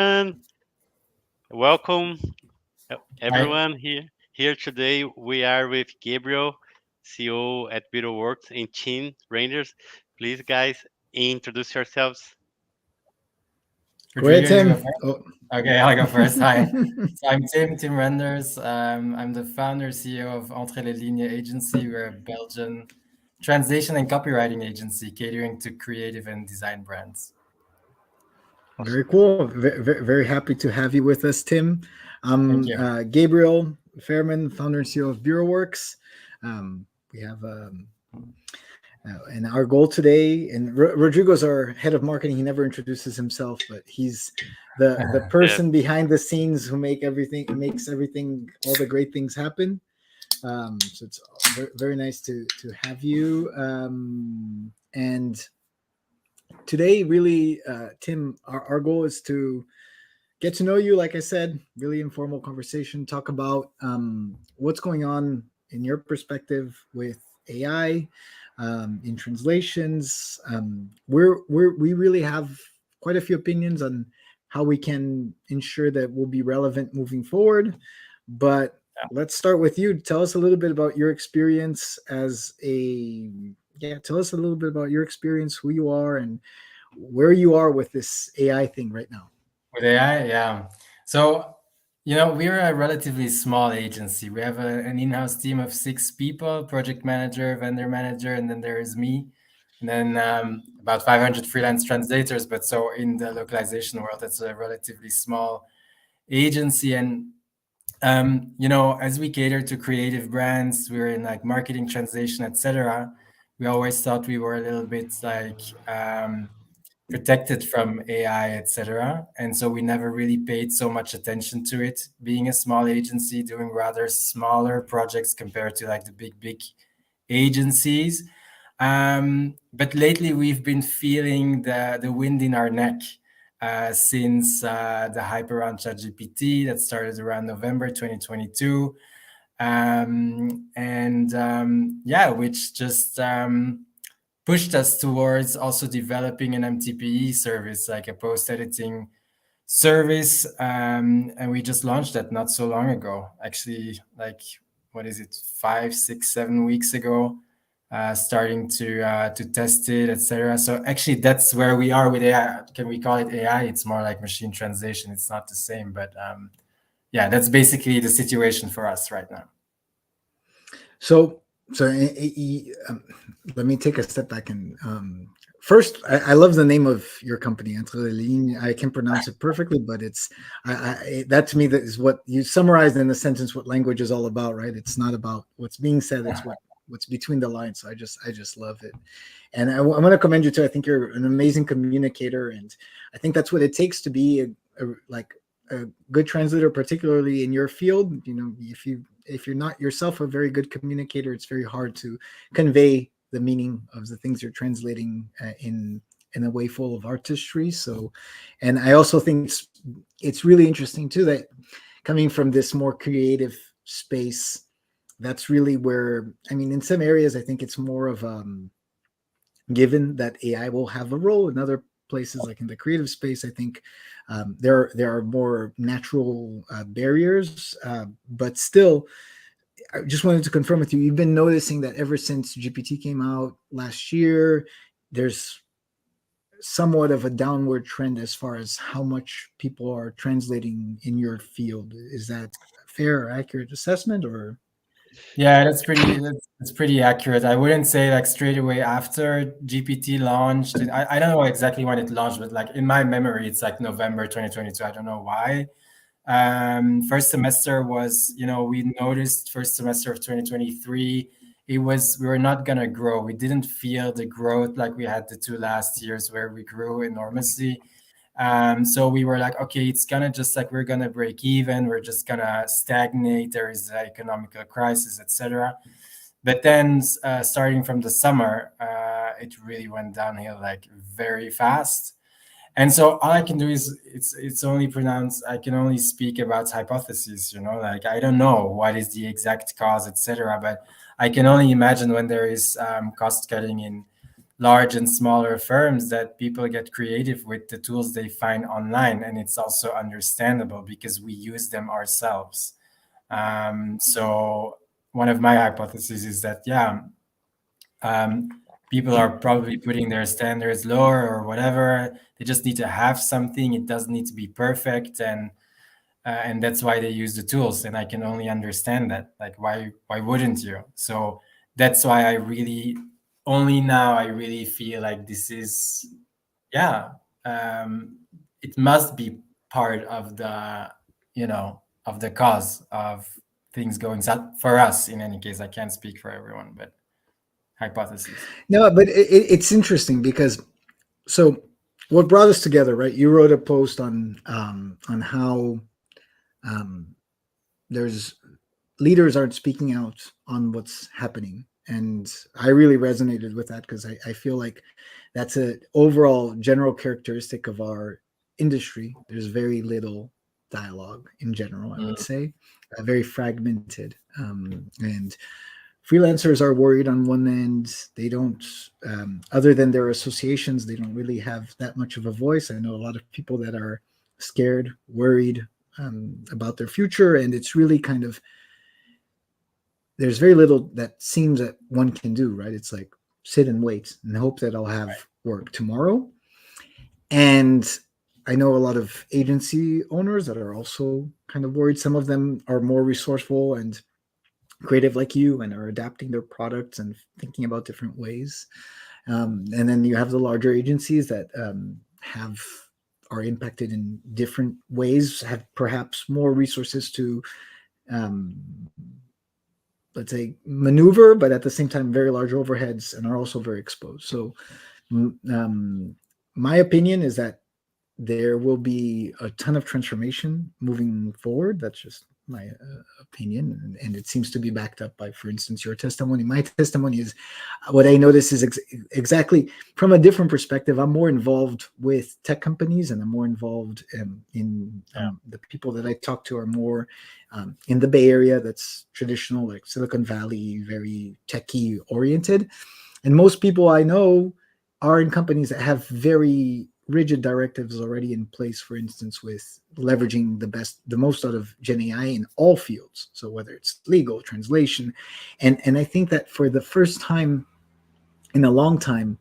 And welcome Hi. everyone here. Here today we are with Gabriel, CEO at Works in Chin Rangers. Please, guys, introduce yourselves. Go ahead, Rodrigo, you go Tim. first. Oh. Okay, I'll go first. Hi. So I'm Tim Renders. I'm the founder, CEO of Entre les Lignes Agency. We're a Belgian translation and copywriting agency catering to creative and design brands. Very cool. Very happy to have you with us, Tim. Thank I'm you. Gabriel Fairman, founder and CEO of BureauWorks. We have and our goal today, and Rodrigo's our head of marketing. He never introduces himself, but he's the Yes. person behind the scenes who makes everything, all the great things happen. So it's very nice to have you. And today, really, Tim, our goal is to get to know you. Like I said, really informal conversation. Talk about what's going on in your perspective with AI in translations. We really have quite a few opinions on how we can ensure that we'll be relevant moving forward. But let's start with you. Tell us a little bit about your experience as a tell us a little bit about your experience, who you are, and where you are with this AI thing right now. With AI, yeah. So, we're a relatively small agency. We have an in-house team of 6 people, project manager, vendor manager, and then there is me. And then about 500 freelance translators. But so in the localization world, it's a relatively small agency. And as we cater to creative brands, we're in like marketing, translation, etc. We always thought we were a little bit like protected from AI, etc. And so we never really paid so much attention to it. Being a small agency, doing rather smaller projects compared to like the big agencies. But lately, we've been feeling the wind in our neck since the hype around ChatGPT that started around November 2022. Which just pushed us towards also developing an MTPE service, like a post editing service. And we just launched that not so long ago, actually, like, what is it, 5, 6, 7 weeks ago, starting to test it, etc. So actually, that's where we are with AI. Can we call it AI? It's more like machine translation. It's not the same, but yeah, that's basically the situation for us right now. So, so let me take a step back and first, I love the name of your company, Entre les Lignes. I can pronounce it perfectly, but it's that to me that is what you summarized in the sentence. What language is all about, right? It's not about what's being said; it's what's between the lines. So I just love it, and I want to commend you too. I think you're an amazing communicator, and I think that's what it takes to be a good translator, particularly in your field. If you're not yourself a very good communicator, it's very hard to convey the meaning of the things you're translating in a way full of artistry. So, and I also think it's really interesting too that coming from this more creative space, that's really where, I mean, in some areas, I think it's more of given that AI will have a role. In other places, like in the creative space, I think there are more natural barriers, but still, I just wanted to confirm with you. You've been noticing that ever since GPT came out last year, there's somewhat of a downward trend as far as how much people are translating in your field. Is that a fair or accurate assessment, or? Yeah, that's pretty accurate. I wouldn't say like straight away after GPT launched. I don't know exactly when it launched, but like in my memory, it's like November 2022. I don't know why. First semester was, we noticed first semester of 2023, we were not gonna grow. We didn't feel the growth like we had the 2 last years where we grew enormously. So we were like, okay, it's gonna just like we're gonna break even. We're just gonna stagnate. There is an economical crisis, etc. But then, starting from the summer, it really went downhill like very fast. And so all I can do is it's only pronounced. I can only speak about hypotheses. Like I don't know what is the exact cause, etc. But I can only imagine when there is cost cutting large and smaller firms that people get creative with the tools they find online, and it's also understandable because we use them ourselves. So one of my hypotheses is that um, people are probably putting their standards lower or whatever. They just need to have something. It doesn't need to be perfect, and that's why they use the tools. And I can only understand that. Like, why wouldn't you? So that's why I really only now I really feel like this is yeah. Um, it must be part of the of the cause of things going south for us. In any case, I can't speak for everyone, but hypotheses. No, but it's interesting because so what brought us together, right? You wrote a post on how um, there's leaders aren't speaking out on what's happening, and I really resonated with that because I feel like that's a overall general characteristic of our industry. There's very little dialogue in general, I would Mm, say, very fragmented, and freelancers are worried on one end. They don't, other than their associations, they don't really have that much of a voice. I know a lot of people that are scared, worried about their future, and it's really kind of there's very little that seems that one can do. Right? It's like sit and wait and hope that I'll have work tomorrow. And I know a lot of agency owners that are also kind of worried. Some of them are more resourceful and creative like you and are adapting their products and thinking about different ways. And then you have the larger agencies that have are impacted in different ways, have perhaps more resources to um, let's say maneuver, but at the same time very large overheads and are also very exposed. So um, my opinion is that there will be a ton of transformation moving forward. That's just my opinion, and it seems to be backed up by, for instance, your testimony. My testimony is what I notice is exactly from a different perspective. I'm more involved with tech companies, and I'm more involved in yeah. the people that I talk to are more in the Bay Area. That's traditional, like Silicon Valley, very techie oriented, and most people I know are in companies that have very rigid directives already in place, for instance, with leveraging the most out of Gen AI in all fields. So whether it's legal, translation, and I think that for the first time in a long time,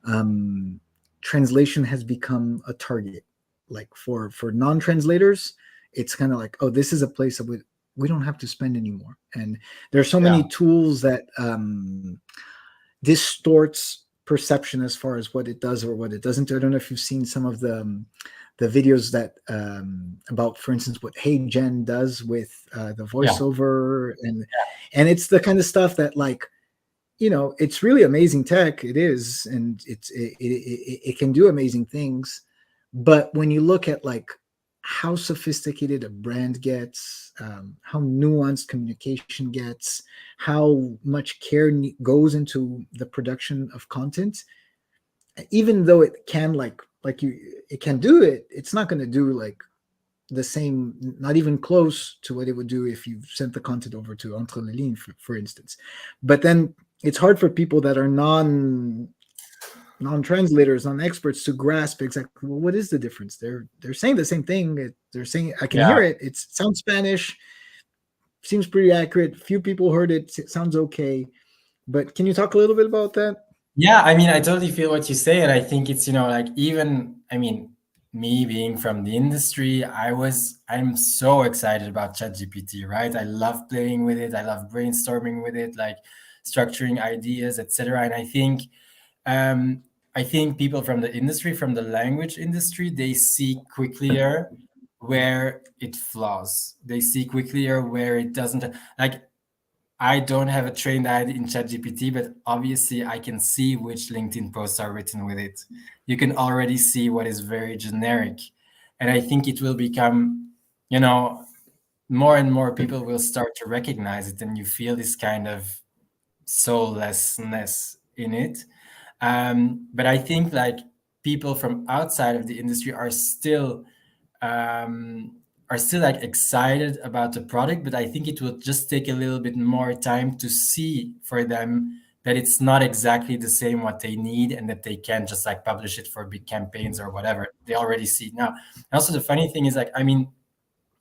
um, translation has become a target. Like for non-translators, it's kind of like, oh, this is a place that we don't have to spend anymore. And there are so Yeah. many tools that distorts perception as far as what it does or what it doesn't do. I don't know if you've seen some of the videos that about, for instance, what Hey Gen does with the Yeah. voiceover, and it's the kind of stuff that, like, it's really amazing tech. It is, and it can do amazing things. But when you look at like how sophisticated a brand gets, how nuanced communication gets, how much care goes into the production of content, even though it can it can do it, it's not going to do like the same, not even close to what it would do if you sent the content over to Entre les Lignes, for instance. But then it's hard for people that are non-translators, non-experts to grasp exactly, well, what is the difference. They're saying the same thing. They're saying, I can hear Yeah. it. It sounds Spanish, seems pretty accurate. Few people heard it. It sounds okay. But can you talk a little bit about that? Yeah, I mean, I totally feel what you say, and I think it's, like, even, I mean, me being from the industry, I'm so excited about ChatGPT, right? I love playing with it. I love brainstorming with it, like structuring ideas, etc. And um, I think people from the industry, from the language industry, they see quicklier where it flaws. They see quicklier where it doesn't. Like, I don't have a trained eye in ChatGPT, but obviously I can see which LinkedIn posts are written with it. You can already see what is very generic. And I think it will become, more and more people will start to recognize it, and you feel this kind of soullessness in it. But I think, like, people from outside of the industry um, are still like excited about the product, but I think it will just take a little bit more time to see for them that it's not exactly the same what they need, and that they can't just like publish it for big campaigns or whatever. They already see it now. And also the funny thing is, like, I mean,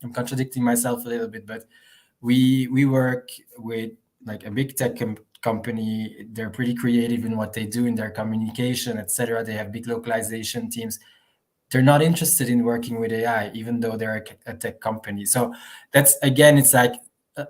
I'm contradicting myself a little bit, but we work with like a big tech company. They're pretty creative in what they do in their communication, etc. They have big localization teams. They're not interested in working with AI, even though they're a tech company. So that's, again, it's like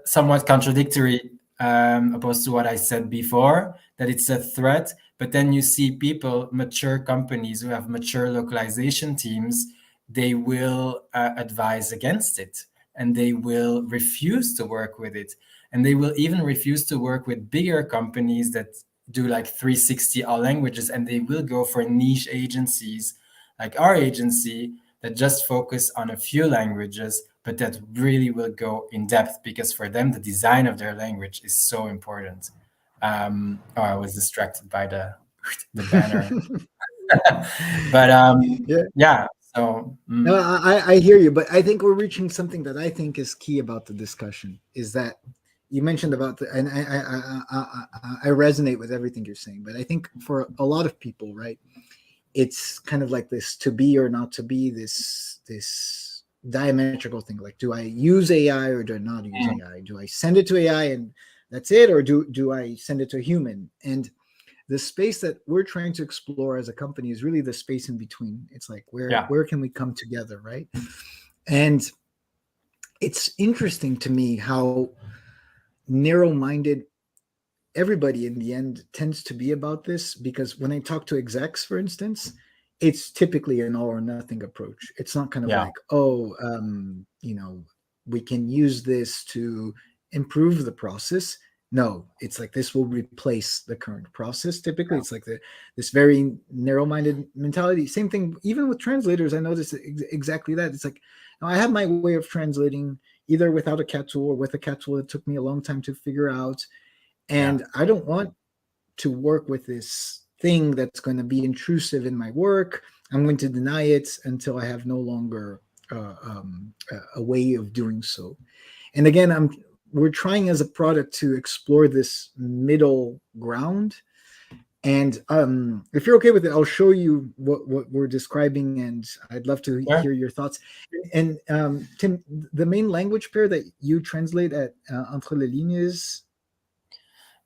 somewhat contradictory, opposed to what I said before, that it's a threat. But then you see people, mature companies who have mature localization teams, they will advise against it, and they will refuse to work with it. And they will even refuse to work with bigger companies that do like 360 all languages, and they will go for niche agencies like our agency that just focus on a few languages, but that really will go in depth, because for them, the design of their language is so important. Oh, I was distracted by the banner. But Yeah. yeah, so No, I hear you, but I think we're reaching something that I think is key about the discussion, is that you mentioned about the, and I resonate with everything you're saying, but I think for a lot of people, right, it's kind of like this to be or not to be, this diametrical thing. Like, do I use AI or do I not use AI? Do I send it to AI and that's it, or do I send it to a human? And the space that we're trying to explore as a company is really the space in between. It's like, where can we come together, right? And it's interesting to me how narrow-minded everybody in the end tends to be about this, because when I talk to execs, for instance, it's typically an all or nothing approach. It's not kind of like, oh, we can use this to improve the process. No, it's like this will replace the current process. Typically, it's like this very narrow-minded mentality. Same thing, even with translators, I noticed exactly that. It's like, I have my way of translating, either without a cat tool or with a cat tool. It took me a long time to figure out. And I don't want to work with this thing that's going to be intrusive in my work. I'm going to deny it until I have no longer a way of doing so. And again, we're trying as a product to explore this middle ground. And if you're okay with it, I'll show you what we're describing, and I'd love to hear your thoughts. And Tim, the main language pair that you translate at Entre les Lignes,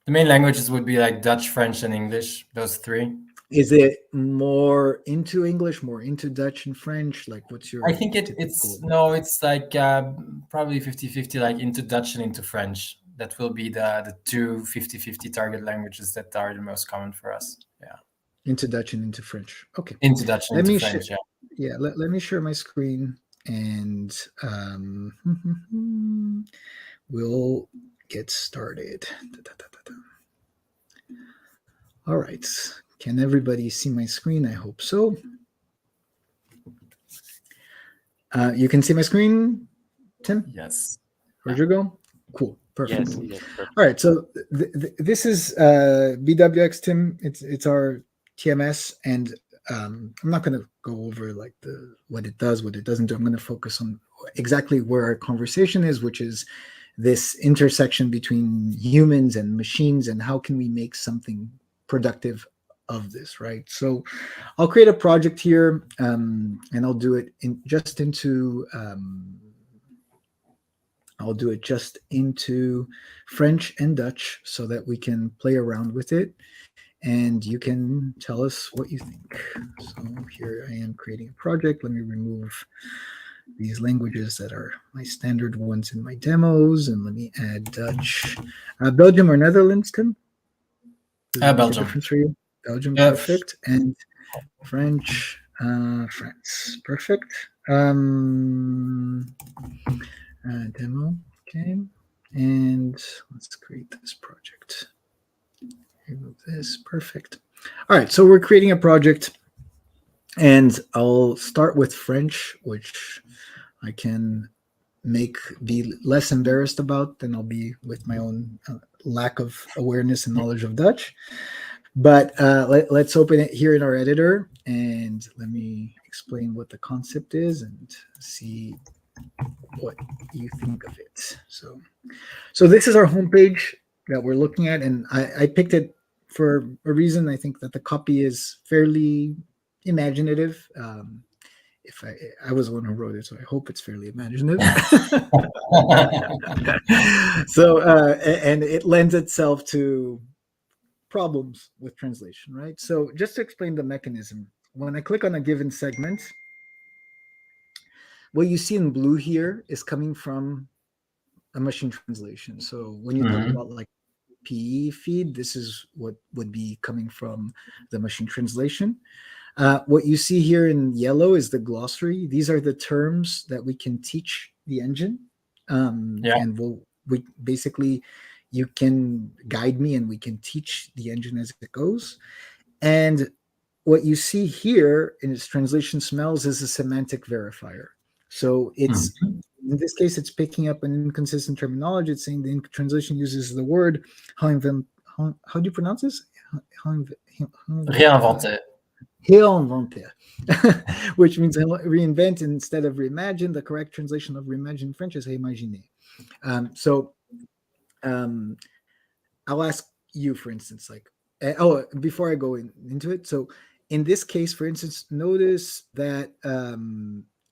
the main languages would be like Dutch, French, and English, those three. Is it more into English, more into Dutch and French? Like, what's your... I think it's like probably 50-50, like into Dutch and into French. That will be the two 50-50 target languages that are the most common for us. Yeah. Into Dutch and into French. Okay. Into Dutch and into French, yeah. Let me share my screen, and we'll get started. All right. Can everybody see my screen? I hope so. You can see my screen, Tim? Yes. Rodrigo? Cool. Perfect. Yes, perfect. All right. So this is BWX, Tim. It's our TMS, and I'm not going to go over like what it does, what it doesn't do. I'm going to focus on exactly where our conversation is, which is this intersection between humans and machines, and how can we make something productive of this, right? So I'll create a project here, and I'll do it I'll do it just into French and Dutch so that we can play around with it, and you can tell us what you think. So here I am creating a project. Let me remove these languages that are my standard ones in my demos, and let me add Dutch. Belgium or Netherlands, Tim? Belgium. Difference for you? Belgium, perfect. And French, France, perfect. Demo, okay. And let's create this project. Remove this, perfect. All right, so we're creating a project, and I'll start with French, which I can be less embarrassed about than I'll be with my own lack of awareness and knowledge of Dutch. But let's open it here in our editor, and let me explain what the concept is and see what you think of it. So this is our homepage that we're looking at, and I picked it for a reason. I think that the copy is fairly imaginative. If I was the one who wrote it, so I hope it's fairly imaginative. So and it lends itself to problems with translation, right? So just to explain the mechanism, when I click on a given segment, what you see in blue here is coming from a machine translation. So when you talk about like PE feed, this is what would be coming from the machine translation. What you see here in yellow is the glossary. These are the terms that we can teach the engine. And we basically, you can guide me and we can teach the engine as it goes. And what you see here in its translation smells is a semantic verifier. So it's, in this case, it's picking up an inconsistent terminology. It's saying the translation uses the word, how do you pronounce this? Réinventer. Réinventer, which means reinvent instead of reimagine. The correct translation of reimagine in French is réimaginer. I'll ask you, for instance, like, before I go into it. So in this case, for instance, notice that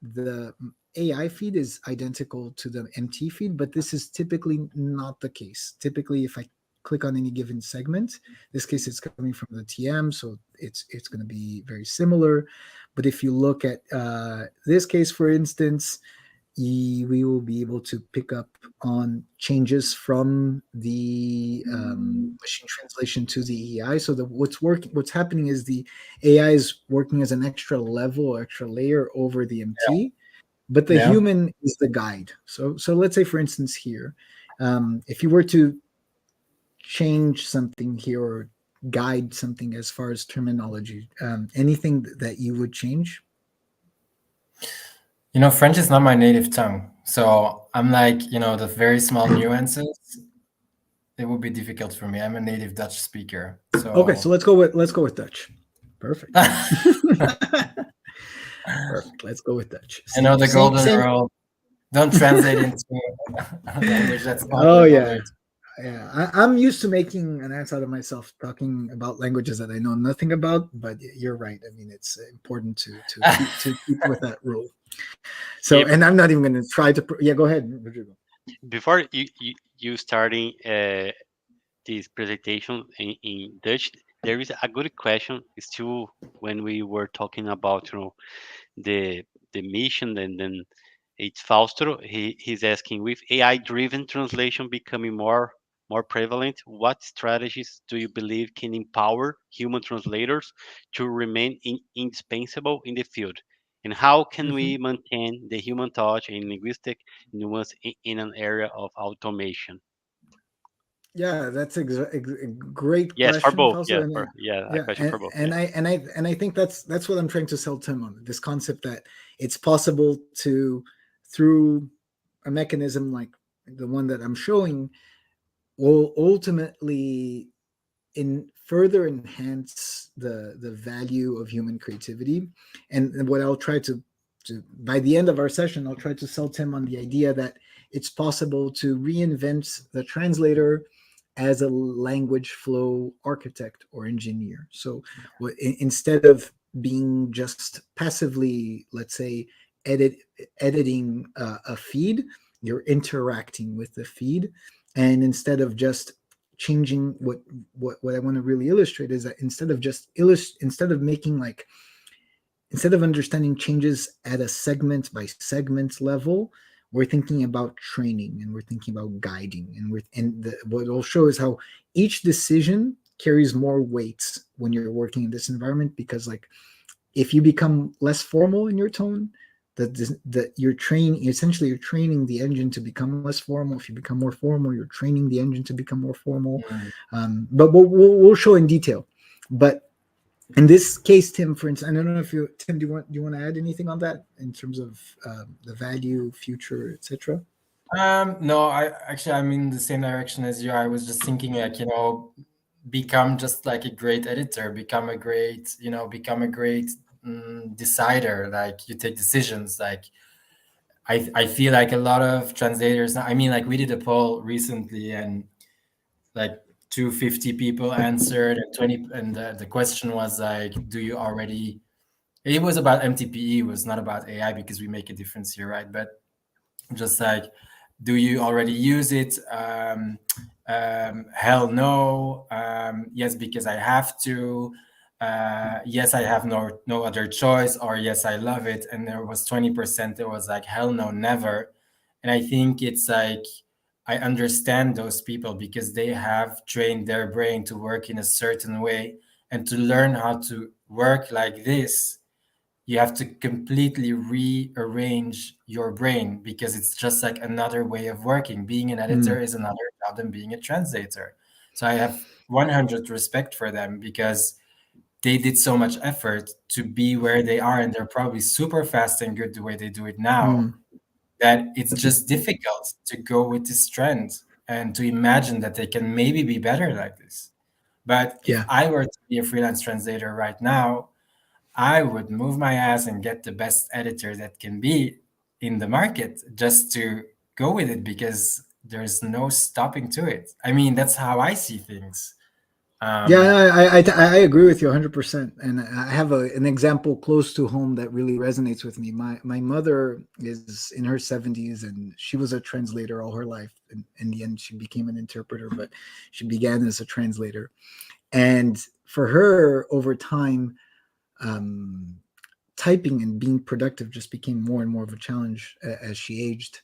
the AI feed is identical to the MT feed, but this is typically not the case. Typically, if I click on any given segment, this case it's coming from the TM, so it's going to be very similar. But if you look at this case, for instance, we will be able to pick up on changes from the machine translation to the AI. So what's happening is the AI is working as an extra level or extra layer over the MT, but the human is the guide. So let's say, for instance, here, if you were to change something here or guide something as far as terminology, anything that you would change? French is not my native tongue, so I'm like, the very small nuances, it would be difficult for me. I'm a native Dutch speaker. So okay, so let's go with Dutch. Perfect. Perfect. Let's go with Dutch. The golden rule: don't translate into a language that's not. Oh yeah. Yeah, I'm used to making an ass out of myself talking about languages that I know nothing about. But you're right. I mean, it's important to keep with that rule. So, and I'm not even going to try to. Yeah, go ahead, Rodrigo. Before you starting this presentation in Dutch, there is a good question still when we were talking about the mission, and then it's Fausto. He's asking, with AI driven translation becoming more prevalent, what strategies do you believe can empower human translators to remain indispensable in the field? And how can we maintain the human touch and linguistic nuance in an area of automation? Yeah, that's a great Yes, for question, both. Fausto. Yeah, And a question for both. and I think that's what I'm trying to sell Tim on, this concept that it's possible to, through a mechanism like the one that I'm showing, will ultimately further enhance the value of human creativity. And what I'll try to by the end of our session, I'll try to sell Tim on the idea that it's possible to reinvent the translator as a language flow architect or engineer. So instead of being just passively, let's say, editing a feed, you're interacting with the feed. And instead of just changing, what I want to really illustrate is that instead of making like, instead of understanding changes at a segment by segment level, we're thinking about training and we're thinking about guiding, and what it'll show is how each decision carries more weights when you're working in this environment, because like if you become less formal in your tone, that you're training the engine to become less formal. If you become more formal, you're training the engine to become more formal. But we'll show in detail. But in this case, Tim, for instance, I don't know if Tim, do you want to add anything on that in terms of the value, future, etc.? No, I'm in the same direction as you. I was just thinking, like, become just like a great editor, become a great decider. Like, you take decisions. Like, I feel like a lot of translators. I mean, like, we did a poll recently, and like 250 people answered, and 20, and the question was like, do you already, it was about MTPE, it was not about AI because we make a difference here, right? But just like, do you already use it? Hell no. Yes, because I have to. Yes, I have no other choice, or yes, I love it. And there was 20% that was like, hell no, never. And I think it's like, I understand those people because they have trained their brain to work in a certain way, and to learn how to work like this, you have to completely rearrange your brain, because it's just like another way of working. Being an editor Mm, is another job than being a translator. So I have 100 respect for them, because they did so much effort to be where they are, and they're probably super fast and good the way they do it now, mm, that it's just difficult to go with this trend and to imagine that they can maybe be better like this. But if yeah. I were to be a freelance translator right now, I would move my ass and get the best editor that can be in the market, just to go with it, because there's no stopping to it. I mean, that's how I see things. Yeah, Um, I agree with you 100%. And I have an example close to home that really resonates with me. My mother is in her 70s, and she was a translator all her life. And in the end, she became an interpreter, but she began as a translator. And for her, over time, um, typing and being productive just became more and more of a challenge as she aged.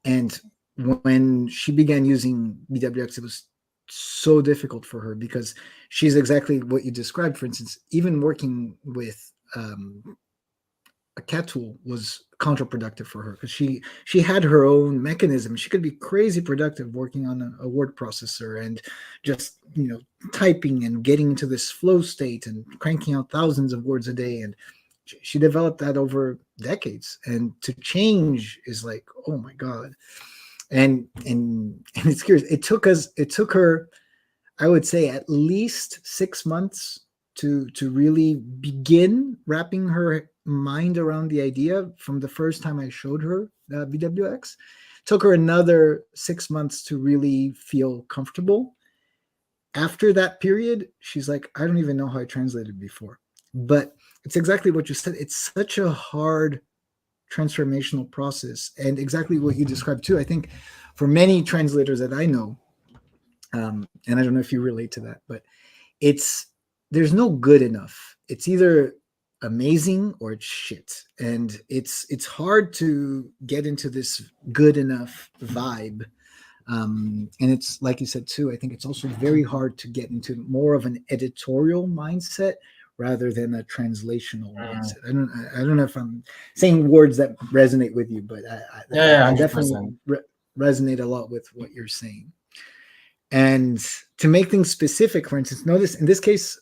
And when she began using BWX, it was so difficult for her because she's exactly what you described. For instance, even working with a cat tool was counterproductive for her, because she had her own mechanism. She could be crazy productive working on a word processor and just typing and getting into this flow state and cranking out thousands of words a day. And she developed that over decades, and to change is like, oh my god. And it's curious, it took her, I would say, at least 6 months to really begin wrapping her mind around the idea. From the first time I showed her BWX, took her another 6 months to really feel comfortable. After that period, she's like, I don't even know how I translated before. But it's exactly what you said. It's such a hard transformational process, and exactly what you described too. I think for many translators that I know, and I don't know if you relate to that, but it's there's no good enough. It's either amazing or it's shit, and it's hard to get into this good enough vibe. And it's like you said too, I think it's also very hard to get into more of an editorial mindset rather than a translational mindset. I don't know if I'm saying words that resonate with you, but yeah, I definitely 100%. resonate a lot with what you're saying. And to make things specific, for instance, notice in this case,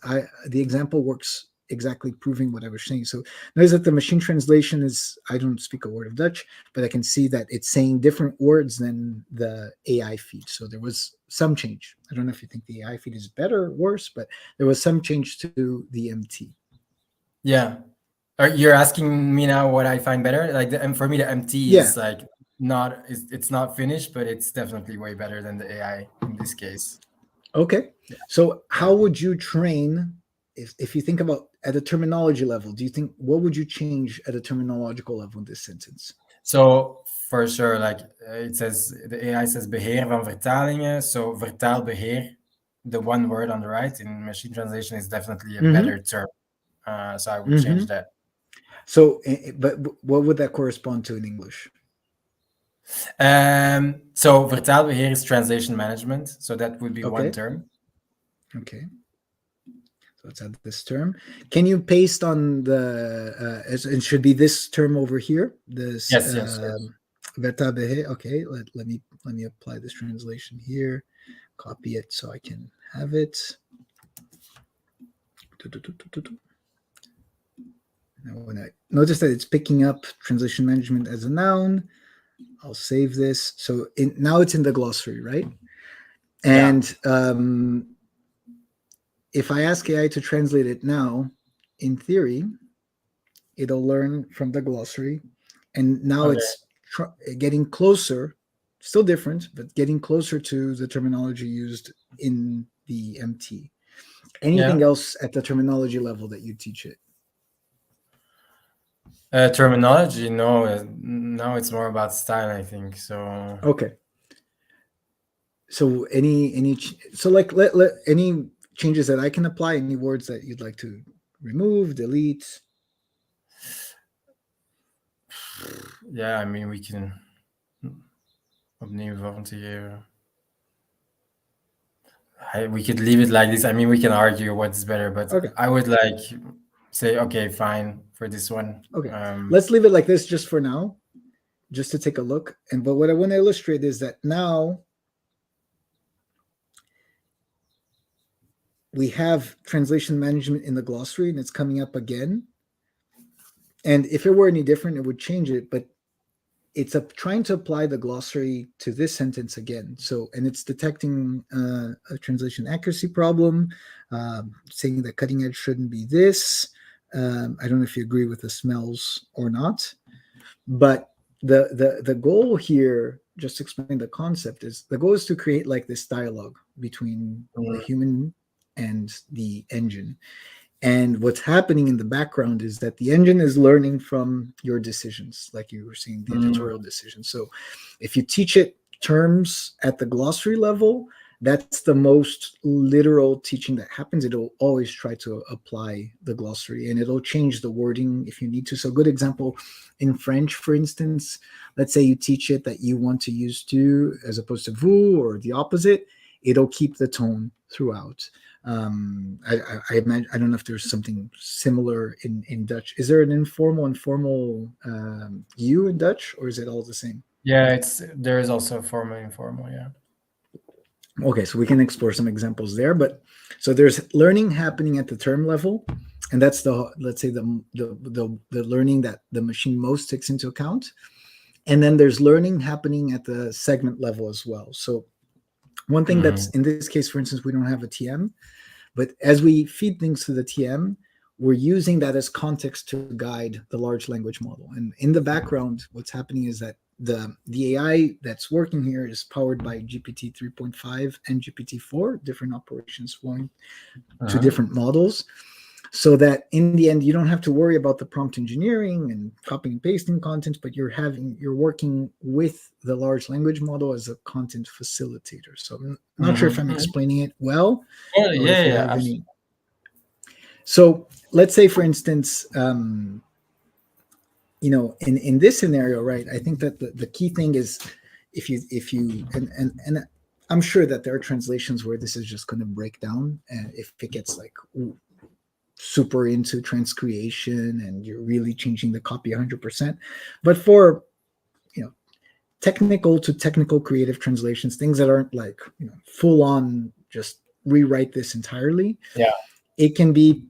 the example works exactly proving what I was saying. So notice that the machine translation is, I don't speak a word of Dutch, but I can see that it's saying different words than the AI feed. So there was some change. I don't know if you think the AI feed is better or worse, but there was some change to the MT. Yeah. You're asking me now what I find better? Like, and for me, the MT Yeah. is like, it's not finished, but it's definitely way better than the AI in this case. Okay. So how would you train, if you think about at a terminology level, do you think, what would you change at a terminological level in this sentence? So for sure, like, it says, the AI says beheer van vertalingen. So vertaalbeheer, the one word on the right in machine translation, is definitely a Mm-hmm. better term. So I would Mm-hmm. change that. So, but what would that correspond to in English? So vertaalbeheer is translation management. So that would be one Okay. term. Okay. So let's add this term. Can you paste on the, it should be this term over here, this Yes, yes. vertabehe. Okay. Let me apply this translation here, copy it so I can have it. Now when I notice that it's picking up translation management as a noun, I'll save this. So now it's in the glossary, right? Yeah. And if I ask AI to translate it now, in theory, it'll learn from the glossary. And now Okay. it's getting closer, still different, but getting closer to the terminology used in the MT. Yeah. Anything else at the terminology level that you teach it? Terminology, no. Now it's more about style, I think. So Okay. So so like any changes that I can apply, any words that you'd like to remove, delete? yeah, I mean we can opnieuw volunteer. We could leave it like this. I mean we can argue what's better, but Okay. I would like say okay, fine for this one. Okay. Let's leave it like this just for now, just to take a look. But what I want to illustrate is that now we have translation management in the glossary, and it's coming up again. And if it were any different, it would change it. But it's trying to apply the glossary to this sentence again. So, and it's detecting a translation accuracy problem, saying that cutting edge shouldn't be this. I don't know if you agree with the smells or not, but the goal here, just to explain the concept, is the goal is to create like this dialogue between the human and the engine. And what's happening in the background is that the engine is learning from your decisions, like you were saying, the editorial decisions. So if you teach it terms at the glossary level, that's the most literal teaching that happens. It'll always try to apply the glossary, and it'll change the wording if you need to. So a good example in French, for instance, let's say you teach it that you want to use tu as opposed to vous or the opposite, it'll keep the tone throughout. I imagine, I don't know if there's something similar in Dutch. Is there an informal and formal you in Dutch, or is it all the same? Yeah, there is also formal, informal. Yeah. Okay, so we can explore some examples there. But so there's learning happening at the term level, and that's let's say the learning that the machine most takes into account. And then there's learning happening at the segment level as well. So one thing that's in this case, for instance, we don't have a TM, but as we feed things to the TM, we're using that as context to guide the large language model. And in the background, what's happening is that the AI that's working here is powered by GPT 3.5 and GPT 4, different operations flowing to different models, so that in the end, you don't have to worry about the prompt engineering and copying and pasting content, but you're working with the large language model as a content facilitator. So I'm not sure if I'm explaining it well. Yeah. So let's say, for instance, in this scenario, right, I think that the key thing is if you and I'm sure that there are translations where this is just going to break down, and if it gets like super into transcreation and you're really changing the copy 100%. But for technical to technical creative translations, things that aren't like full on just rewrite this entirely, it can be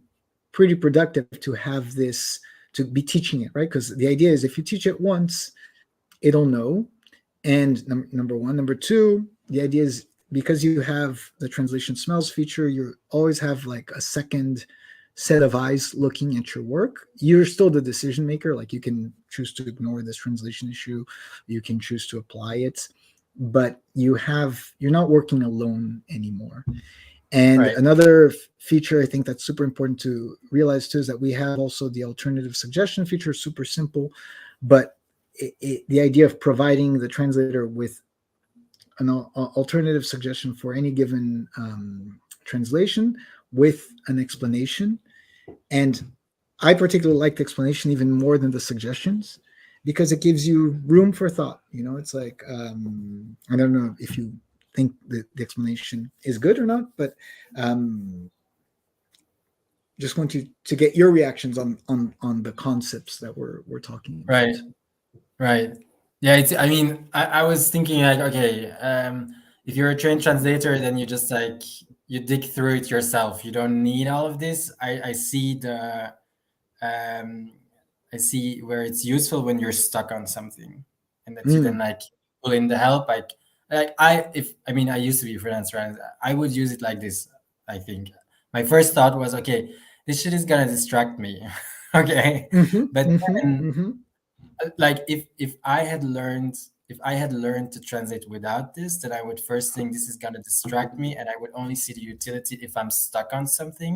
pretty productive to have this, to be teaching it, right? Because the idea is if you teach it once, it'll know. And number one. Number two, the idea is because you have the translation smells feature, you always have like a second set of eyes looking at your work. You're still the decision maker. Like you can choose to ignore this translation issue, you can choose to apply it, but you're not working alone anymore. And another feature I think that's super important to realize too is that we have also the alternative suggestion feature, super simple, but the idea of providing the translator with an alternative suggestion for any given translation with an explanation. And I particularly like the explanation even more than the suggestions, because it gives you room for thought. It's like, I don't know if you think that the explanation is good or not, but just want to get your reactions on the concepts that we're talking about. Right. Yeah, I mean, I was thinking like, okay, if you're a trained translator, then you just like, you dig through it yourself. You don't need all of this. I see I see where it's useful when you're stuck on something, and that you can like pull in the help. I used to be a freelancer, and I would use it like this. I think my first thought was, okay, this shit is gonna distract me. Okay, but then, like if I had learned if I had learned to translate without this, then I would first think this is going to distract me, and I would only see the utility if I'm stuck on something.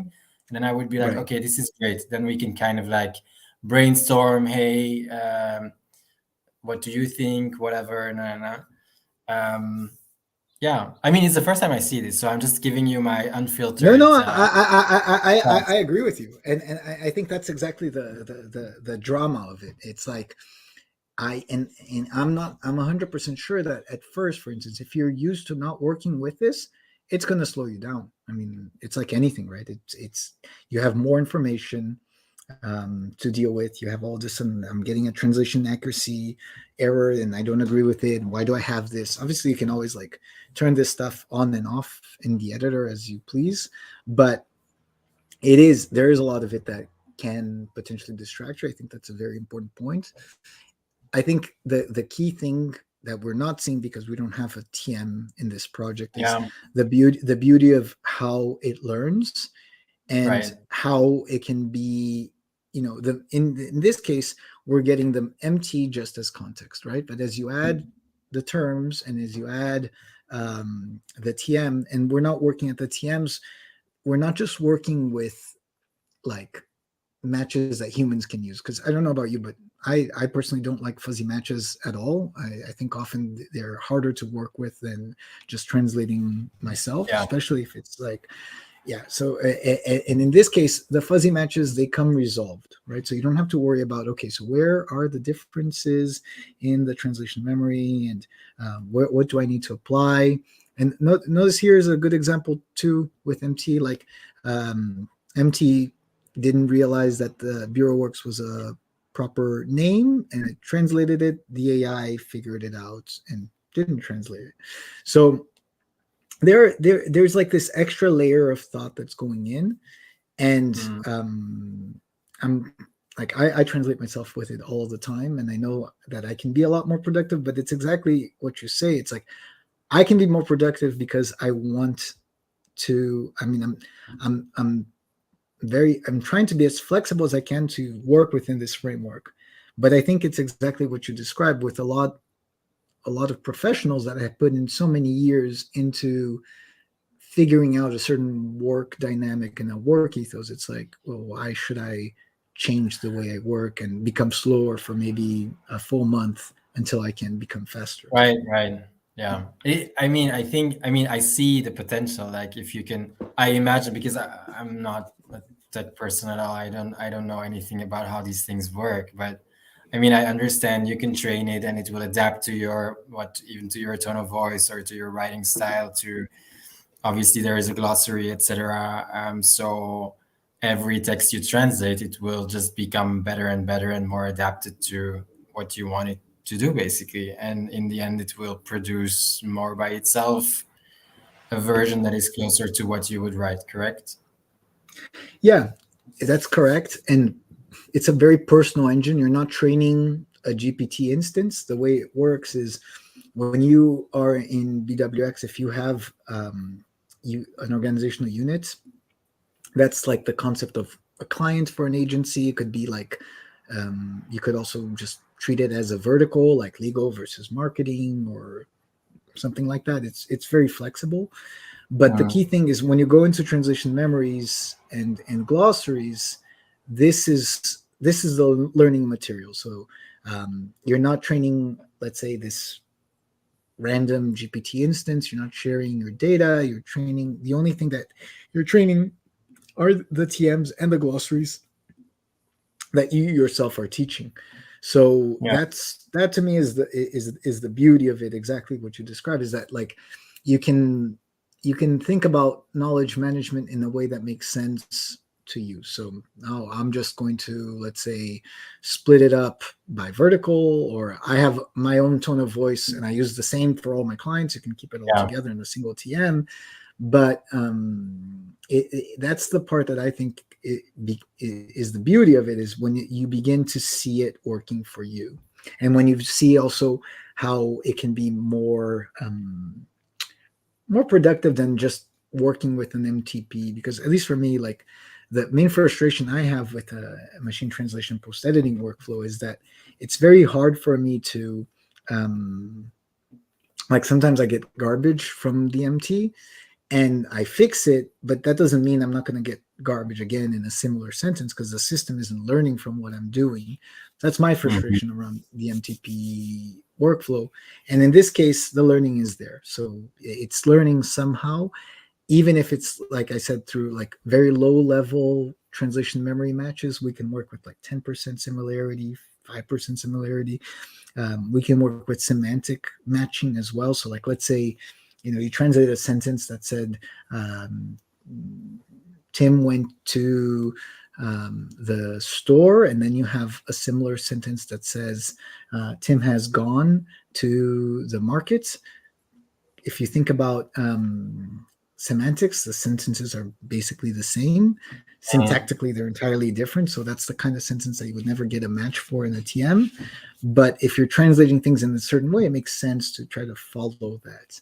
And then I would be like, Right. okay, this is great. Then we can kind of like brainstorm. Hey, what do you think? Whatever. No, no, no. Yeah, I mean, it's the first time I see this, so I'm just giving you my No, unfiltered no, I thoughts. agree with you, and I think that's exactly the drama of it. It's like I'm 100% sure that at first, for instance, if you're used to not working with this, it's going to slow you down. I mean, it's like anything, right? It's you have more information to deal with. You have all this, and I'm getting a translation accuracy error, and I don't agree with it. Why do I have this? Obviously, you can always like turn this stuff on and off in the editor as you please, but there is a lot of it that can potentially distract you. I think that's a very important point. I think the key thing that we're not seeing because we don't have a TM in this project is Yeah, the beauty of how it learns and right. how it can be, in this case we're getting them empty just as context, right? But as you add the terms and as you add the TM, and we're not working at the TMs, we're not just working with like matches that humans can use, because I don't know about you, but I personally don't like fuzzy matches at all. I think often they're harder to work with than just translating myself, Yeah, especially if it's like, yeah. So and in this case the fuzzy matches, they come resolved, right? So you don't have to worry about, okay, so where are the differences in the translation memory, and what do I need to apply? And notice here is a good example too with MT. Like MT didn't realize that the Bureau Works was a proper name, and it translated it. The AI figured it out and didn't translate it. So there's like this extra layer of thought that's going in, and mm, I'm like I translate myself with it all the time, and I know that I can be a lot more productive. But it's exactly what you say. It's like I can be more productive because I want to. I mean, I'm trying to be as flexible as I can to work within this framework. But I think it's exactly what you described with a lot of professionals that have put in so many years into figuring out a certain work dynamic and a work ethos. It's like, well, why should I change the way I work and become slower for maybe a full month until I can become faster? right, right. Yeah. I mean, I mean, I see the potential. Like, if you can, I imagine, because I'm not a tech person at all. I don't know anything about how these things work. But I mean, I understand you can train it, and it will adapt to your even to your tone of voice or to your writing style. To obviously there is a glossary, etc. So every text you translate, it will just become better and better and more adapted to what you want it to do, basically. And in the end, it will produce more by itself a version that is closer to what you would write. Correct? Yeah, that's correct. And it's a very personal engine. You're not training a GPT instance. The way it works is when you are in BWX, if you have an organizational unit, that's like the concept of a client for an agency. It could be like you could also just treat it as a vertical, like legal versus marketing or something like that. It's very flexible. But the Mm, key thing is when you go into translation memories and glossaries, this is the learning material. So you're not training, let's say, this random GPT instance. You're not sharing your data. You're training. The only thing that you're training are the TMs and the glossaries that you yourself are teaching. So yeah. that to me is the beauty of it. Exactly what you described is that like you can you can think about knowledge management in a way that makes sense to you. So now I'm just going to, let's say, split it up by vertical, or I have my own tone of voice and I use the same for all my clients. You can keep it all Yeah. together in a single TM. But that's the part that I think is the beauty of it, is when you begin to see it working for you, and when you see also how it can be more productive than just working with an MTP. Because at least for me, like the main frustration I have with a machine translation post editing workflow is that it's very hard for me to um, like sometimes I get garbage from the MT and I fix it, but that doesn't mean I'm not going to get garbage again in a similar sentence because the system isn't learning from what I'm doing. That's my Mhm. frustration around the MTP workflow. And in this case, the learning is there. So it's learning somehow, even if it's, like I said, through like very low level translation memory matches. We can work with like 10% similarity, 5% similarity. We can work with semantic matching as well. So like, let's say, you translate a sentence that said, um, Tim went to the store, and then you have a similar sentence that says, Tim has gone to the market. If you think about semantics, the sentences are basically the same. Mhm. Syntactically, they're entirely different. So that's the kind of sentence that you would never get a match for in a TM. But if you're translating things in a certain way, it makes sense to try to follow that.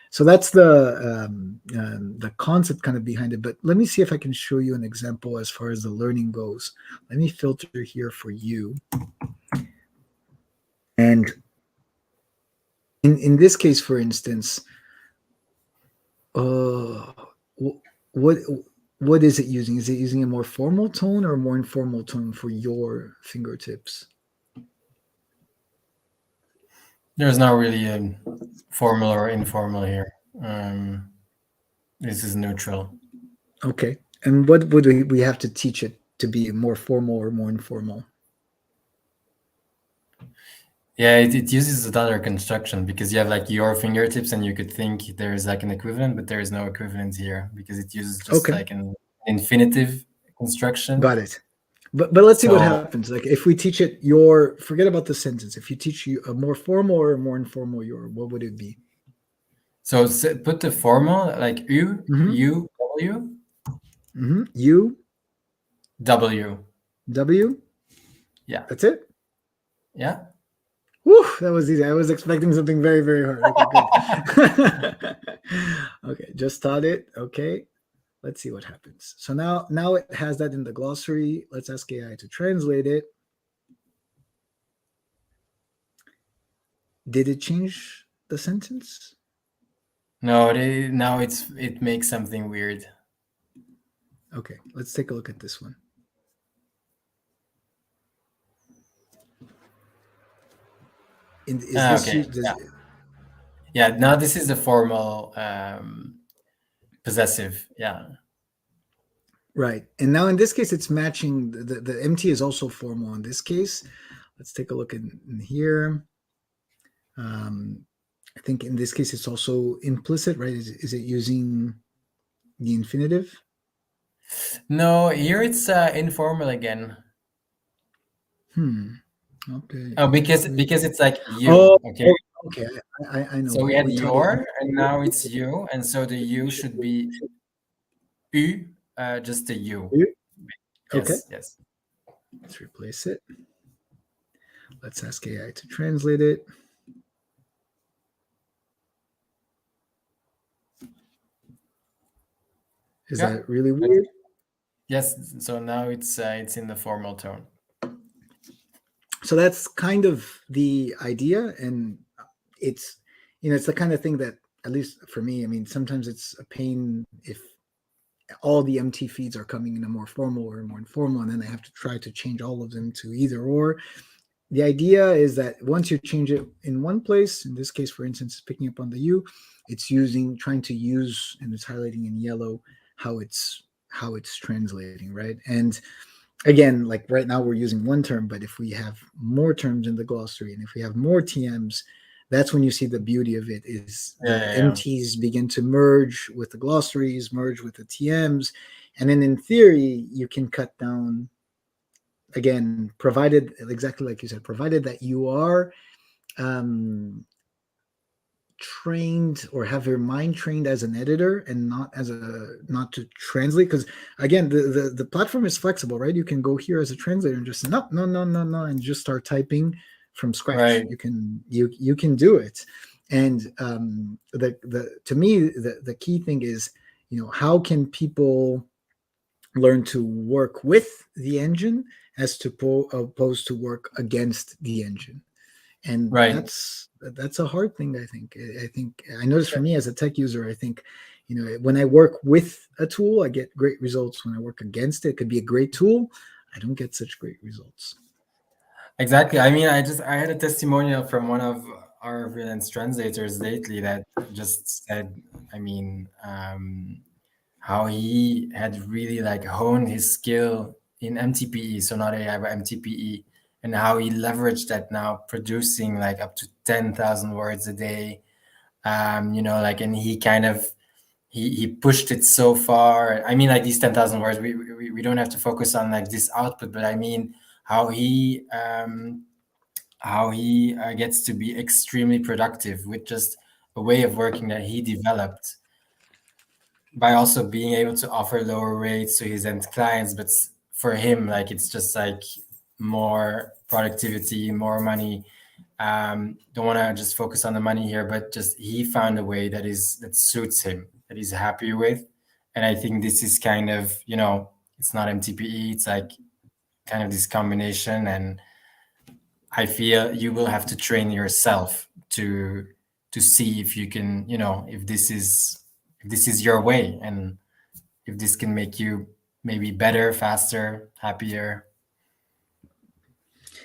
So that's the concept kind of behind it. But let me see if I can show you an example as far as the learning goes. Let me filter here for you. And in this case, for instance, uh, what what is it using? Is it using a more formal tone or a more informal tone for your fingertips? There's not really a formal or informal here. This is neutral. Okay. And what would we have to teach it to be more formal or more informal? Yeah, it uses another construction because you have like your fingertips and you could think there's like an equivalent, but there is no equivalent here because it uses just Okay. like an infinitive construction. Got it. But let's see what So happens. Like if we teach it your, forget about the sentence. If you teach you a more formal or a more informal your, what would it be? put the formal like U Mm-hmm. U W Mm-hmm. U W. W. Yeah. That's it. Yeah. Whew, that was easy. I was expecting something very, very hard. Okay, good. Okay, just taught it. Okay, let's see what happens. So now it has that in the glossary. Let's ask AI to translate it. Did it change the sentence? No, now it makes something weird. Okay, let's take a look at this one. Is this Okay. does, Yeah. Yeah. Now this is the formal possessive. Yeah. right? And now in this case, it's matching. The MT is also formal in this case. Let's take a look in here. I think in this case, it's also implicit, right? Is it using the infinitive? No, here it's informal again. Okay. Oh, because it's like Oh, you. Okay. okay. I know. So we had We taught it. your, and now it's you, and so the you should be u, just the u. Okay. Yes, yes. Let's replace it. Let's ask AI to translate it. Is Yeah. that really weird? Yes. So now it's in the formal tone. So that's kind of the idea, and it's it's the kind of thing that, at least for me, I mean, sometimes it's a pain if all the MT feeds are coming in a more formal or more informal, and then I have to try to change all of them to either or. The idea is that once you change it in one place, in this case, for instance, picking up on the U, it's trying to use, and it's highlighting in yellow how it's translating, right? And again, like right now we're using one term, but if we have more terms in the glossary and if we have more TMs, that's when you see the beauty of it is Yeah, the yeah, yeah. MTs begin to merge with the glossaries, merge with the TMs. And then in theory, you can cut down, again, provided, exactly like you said, provided that you are um, trained or have your mind trained as an editor and not to translate, because again, the platform is flexible, right? You can go here as a translator and just say no, no, no, no, no, and just start typing from scratch. Right. You can do it. And the to me, the key thing is, how can people learn to work with the engine as opposed to work against the engine? And Right. that's a hard thing. I think I noticed for me as a tech user, I think, when I work with a tool, I get great results. When I work against it, it could be a great tool, I don't get such great results. Exactly. I mean, I had a testimonial from one of our freelance translators lately that just said, I mean, how he had really like honed his skill in MTPE, so not AI but MTPE, and how he leveraged that now, producing like up to 10,000 words a day. Like, and he kind of he pushed it so far. I mean, like these 10,000 words, we don't have to focus on like this output, but I mean how he gets to be extremely productive with just a way of working that he developed by also being able to offer lower rates to his end clients. But for him, like it's just like more productivity, more money. Don't want to just focus on the money here, but just he found a way that suits him, that he's happy with. And I think this is kind of, it's not MTPE, it's like kind of this combination. And I feel you will have to train yourself to see if you can, if this is your way, and if this can make you maybe better, faster, happier.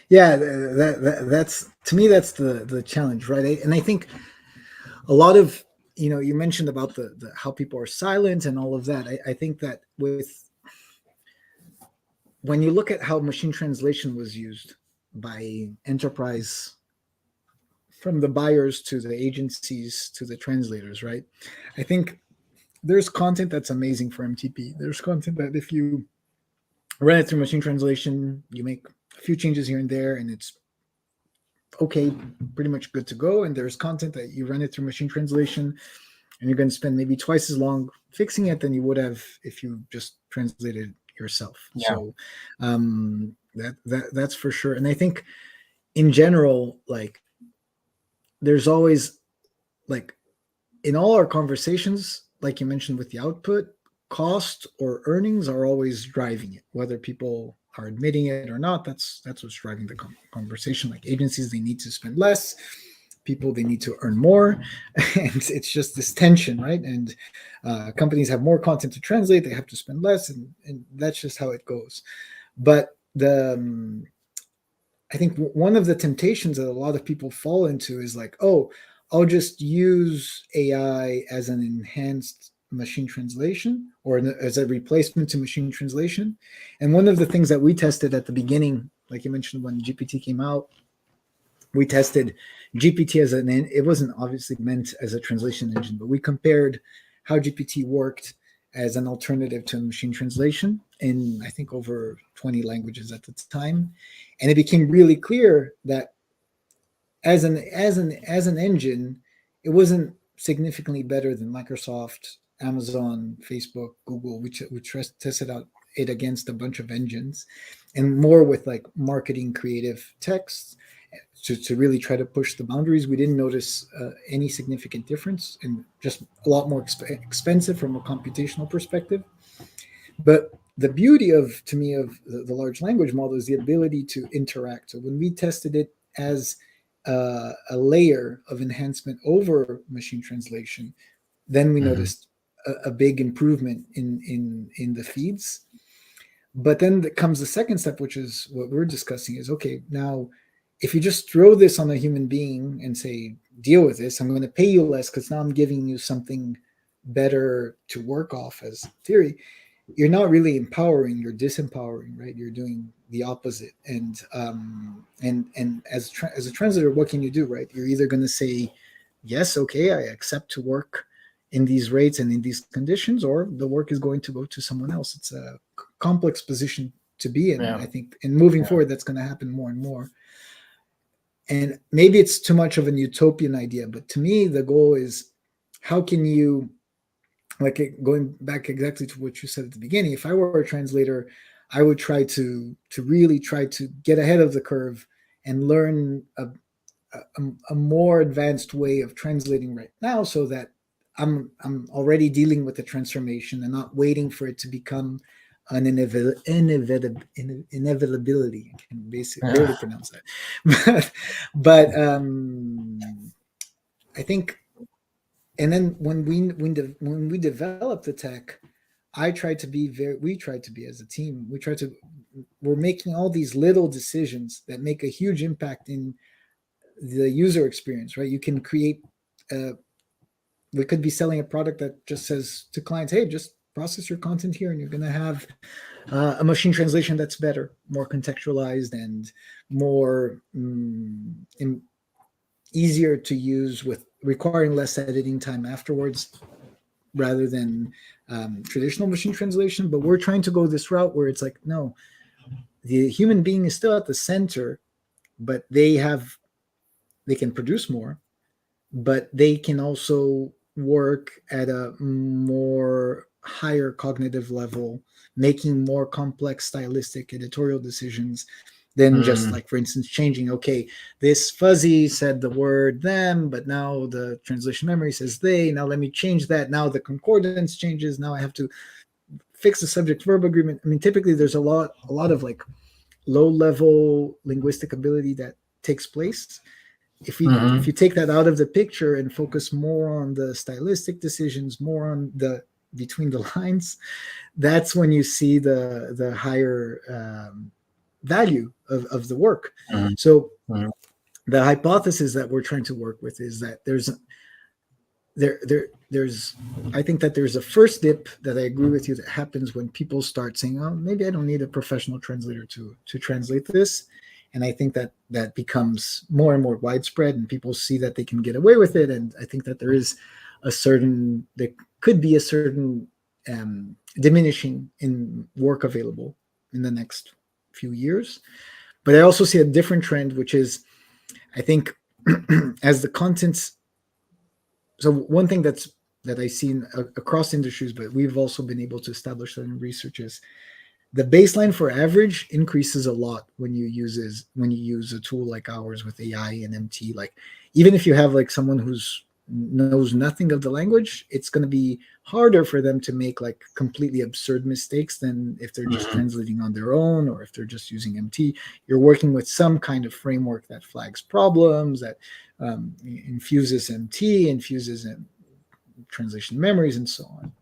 Yeah, that's to me, that's the challenge, right? And I think a lot of, you mentioned about the how people are silent and all of that. I think that when you look at how machine translation was used by enterprise, from the buyers to the agencies to the translators, right? I think there's content that's amazing for MTP. There's content that if you run it through machine translation, you make a few changes here and there, and it's okay, pretty much good to go. And there's content that you run it through machine translation, and you're going to spend maybe twice as long fixing it than you would have if you just translated yourself. Yeah. So that's for sure. And I think in general, like, there's always, like, in all our conversations, like you mentioned with the output, cost or earnings are always driving it, whether people are admitting it or not. That's what's driving the conversation. Like, agencies, they need to spend less, people, they need to earn more, and it's just this tension, right? And companies have more content to translate, they have to spend less, and that's just how it goes. But I think one of the temptations that a lot of people fall into is like, oh, I'll just use AI as an enhanced machine translation, or as a replacement to machine translation. And one of the things that we tested at the beginning, like you mentioned, when GPT came out, we tested GPT as it wasn't obviously meant as a translation engine, but we compared how GPT worked as an alternative to machine translation in, I think, over 20 languages at the time. And it became really clear that as an engine, it wasn't significantly better than Microsoft, Amazon, Facebook, Google, which tested out it against a bunch of engines, and more with like marketing creative texts to really try to push the boundaries. We didn't notice any significant difference, and just a lot more expensive from a computational perspective. But the beauty to me, of the large language model is the ability to interact. So when we tested it as a layer of enhancement over machine translation, then we noticed a big improvement in the feeds. But then comes the second step, which is what we're discussing, is, okay, now if you just throw this on a human being and say, deal with this, I'm going to pay you less because now I'm giving you something better to work off as theory, you're not really empowering, you're disempowering, right? You're doing the opposite. And as a translator, what can you do, right? You're either going to say, yes, okay, I accept to work in these rates and in these conditions, or the work is going to go to someone else. It's a complex position to be in. Yeah. I think, and moving forward, that's going to happen more and more. And maybe it's too much of an utopian idea, but to me, the goal is, how can you, like, going back exactly to what you said at the beginning, if I were a translator, I would try to really try to get ahead of the curve and learn a more advanced way of translating right now, so that I'm already dealing with the transformation and not waiting for it to become inevitability. I can barely pronounce that. But I think, and then when we develop the tech, we try to be as a team. We're making all these little decisions that make a huge impact in the user experience, right? You can create. We could be selling a product that just says to clients, "Hey, just process your content here, and you're going to have a machine translation that's better, more contextualized, and more easier to use, with requiring less editing time afterwards, rather than traditional machine translation." But we're trying to go this route where it's like, no, the human being is still at the center, but they can produce more, but they can also work at a more higher cognitive level, making more complex stylistic editorial decisions than just, like, for instance, changing, okay, this fuzzy said the word them, but now the translation memory says they. Now let me change that. Now the concordance changes. Now I have to fix the subject verb agreement. I mean, typically there's a lot of like low level linguistic ability that takes place. If you take that out of the picture and focus more on the stylistic decisions, more on the between the lines, that's when you see the higher value of the work. So the hypothesis that we're trying to work with is that there's I think that there's a first dip that I agree with you that happens when people start saying, oh, maybe I don't need a professional translator to translate this. And I think that becomes more and more widespread, and people see that they can get away with it. And I think that there could be a certain diminishing in work available in the next few years. But I also see a different trend, which is, I think, as the contents. So one thing that I've seen across industries, but we've also been able to establish that in research, is the baseline for average increases a lot when you use a tool like ours with AI and MT. Like, even if you have like someone who's knows nothing of the language, it's going to be harder for them to make like completely absurd mistakes than if they're just translating on their own, or if they're just using MT. You're working with some kind of framework that flags problems, that infuses MT, infuses translation memories, and so on.